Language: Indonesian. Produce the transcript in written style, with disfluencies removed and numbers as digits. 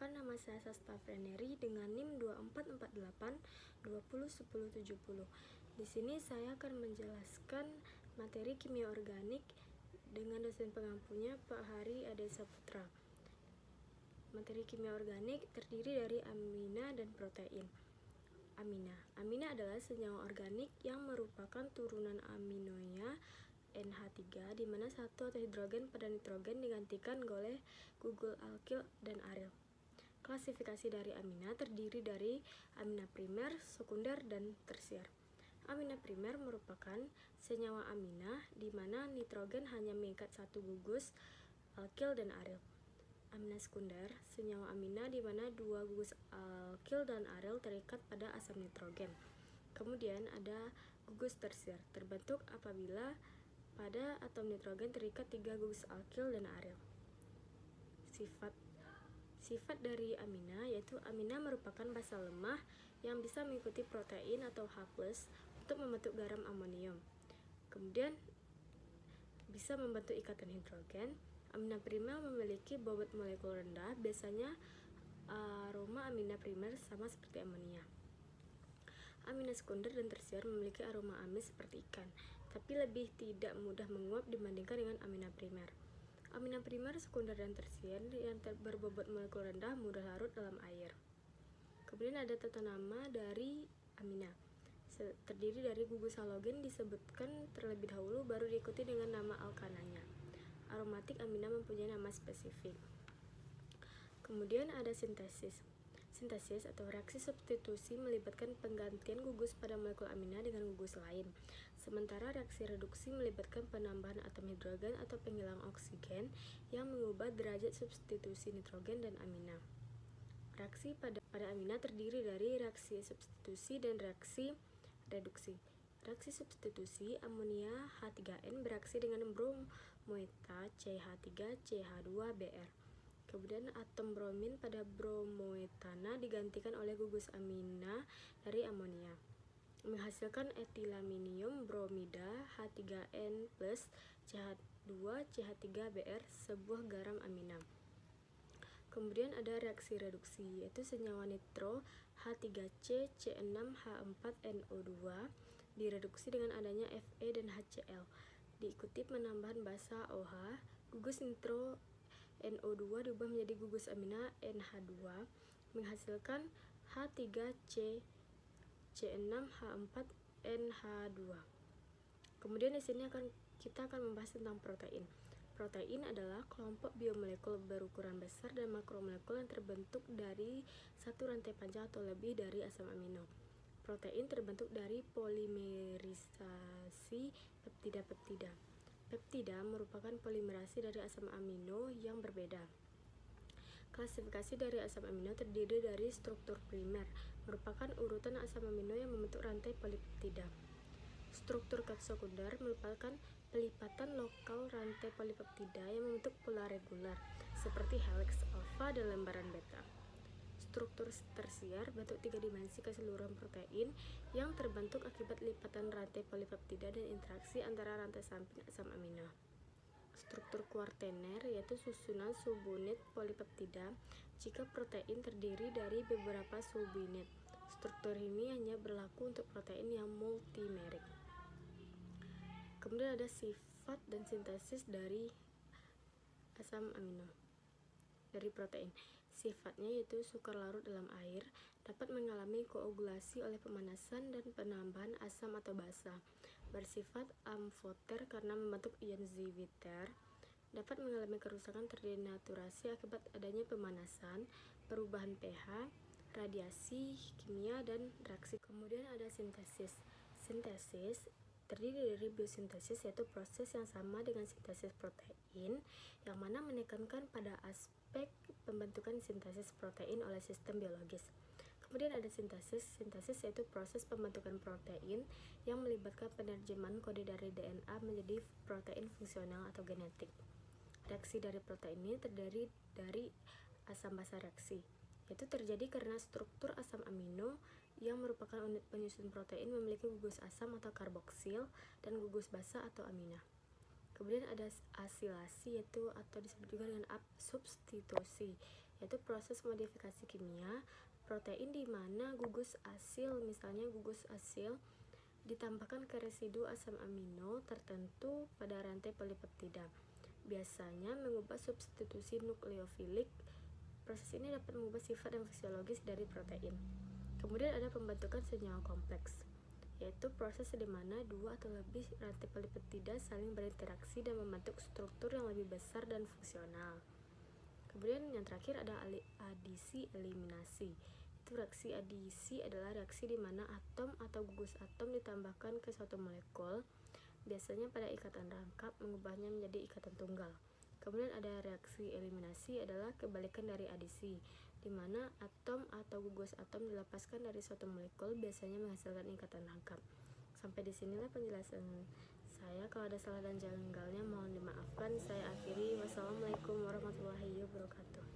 Perkenalkan, nama saya Sasta Freneri dengan NIM 2448201070. Di sini saya akan menjelaskan materi kimia organik dengan dosen pengampunya Pak Hari Ade Saputra. Materi kimia organik terdiri dari amina dan protein. Amina adalah senyawa organik yang merupakan turunan aminonya NH3, di mana satu atau hidrogen pada nitrogen digantikan oleh gugur alkil dan aril. Klasifikasi dari amina terdiri dari amina primer, sekunder, dan tersier. Amina primer merupakan senyawa amina di mana nitrogen hanya mengikat satu gugus alkil dan aril. Amina sekunder, senyawa amina di mana dua gugus alkil dan aril terikat pada asam nitrogen. Kemudian ada gugus tersier, terbentuk apabila pada atom nitrogen terikat 3 gugus alkil dan aril. Sifat dari amina yaitu amina merupakan basa lemah yang bisa mengikuti protein atau H+ untuk membentuk garam amonium. Kemudian bisa membentuk ikatan hidrogen. Amina primer memiliki bobot molekul rendah, biasanya aroma amina primer sama seperti amonia. Amina sekunder dan tersier memiliki aroma amis seperti ikan, tapi lebih tidak mudah menguap dibandingkan dengan amina primer. Amina primer, sekunder, dan tersier yang berbobot molekul rendah mudah larut dalam air. Kemudian ada tata nama dari amina. Terdiri dari gugus halogen disebutkan terlebih dahulu, baru diikuti dengan nama alkananya. Aromatik amina mempunyai nama spesifik. Kemudian ada sintesis. Sintesis atau reaksi substitusi melibatkan penggantian gugus pada molekul amina dengan gugus lain. Sementara reaksi reduksi melibatkan penambahan atom hidrogen atau penghilang oksigen yang mengubah derajat substitusi nitrogen dan amina. Reaksi pada amina terdiri dari reaksi substitusi dan reaksi reduksi. Reaksi substitusi, amonia H3N bereaksi dengan bromoeta CH3CH2Br. Kemudian atom bromin pada bromoetana digantikan oleh gugus amina dari amonia, menghasilkan etilaminium bromida H3N plus CH2CH3Br, sebuah garam amina. Kemudian ada reaksi reduksi, yaitu senyawa nitro H3C C6H4NO2 direduksi dengan adanya Fe dan HCl, diikuti penambahan basa OH. Gugus nitro NO2 diubah menjadi gugus amina NH2, menghasilkan H3C C6H4NH2. Kemudian di sini kita akan membahas tentang protein. Protein adalah kelompok biomolekul berukuran besar dan makromolekul yang terbentuk dari satu rantai panjang atau lebih dari asam amino. Protein terbentuk dari polimerisasi peptida-peptida. Peptida merupakan polimerasi dari asam amino yang berbeda. Klasifikasi dari asam amino terdiri dari struktur primer, merupakan urutan asam amino yang membentuk rantai polipeptida. Struktur sekunder merupakan pelipatan lokal rantai polipeptida yang membentuk pola regular, seperti helix alfa dan lembaran beta. Struktur tersier bentuk 3 dimensi keseluruhan protein yang terbentuk akibat lipatan rantai polipeptida dan interaksi antara rantai samping asam amino. Struktur kuartener yaitu susunan subunit polipeptida jika protein terdiri dari beberapa subunit. Struktur ini hanya berlaku untuk protein yang multimerik. Kemudian ada sifat dan sintesis dari asam amino dari protein. Sifatnya yaitu sukar larut dalam air, dapat mengalami koagulasi oleh pemanasan dan penambahan asam atau basa, bersifat amfoter karena membentuk ion Zwitter, dapat mengalami kerusakan terdenaturasi akibat adanya pemanasan, perubahan pH, radiasi kimia, dan reaksi. Kemudian ada sintesis. Sintesis terdiri dari biosintesis, yaitu proses yang sama dengan sintesis protein, yang mana menekankan pada aspek pembentukan sintesis protein oleh sistem biologis. Kemudian ada sintesis. Sintesis yaitu proses pembentukan protein yang melibatkan penerjemahan kode dari DNA menjadi protein fungsional atau genetik. Reaksi dari protein ini terdiri dari asam basa reaksi, yaitu terjadi karena struktur asam amino yang merupakan unit penyusun protein memiliki gugus asam atau karboksil dan gugus basa atau amina. Kemudian ada asilasi, yaitu atau disebut juga dengan substitusi, yaitu proses modifikasi kimia protein di mana gugus asil, misalnya gugus asil ditambahkan ke residu asam amino tertentu pada rantai polipeptida. Biasanya mengubah substitusi nukleofilik. Proses ini dapat mengubah sifat dan fisiologis dari protein. Kemudian ada pembentukan senyawa kompleks, yaitu proses di mana dua atau lebih rantai polipeptida saling berinteraksi dan membentuk struktur yang lebih besar dan fungsional. Kemudian yang terakhir ada adisi eliminasi. Itu reaksi adisi adalah reaksi di mana atom atau gugus atom ditambahkan ke suatu molekul, biasanya pada ikatan rangkap, mengubahnya menjadi ikatan tunggal. Kemudian ada reaksi eliminasi adalah kebalikan dari adisi, di mana atom atau gugus atom dilepaskan dari suatu molekul, biasanya menghasilkan ikatan rangkap. Sampai disinilah penjelasan saya. Kalau ada salah dan janggalnya mohon dimaafkan. Saya akhiri. Wassalamualaikum warahmatullahi wabarakatuh.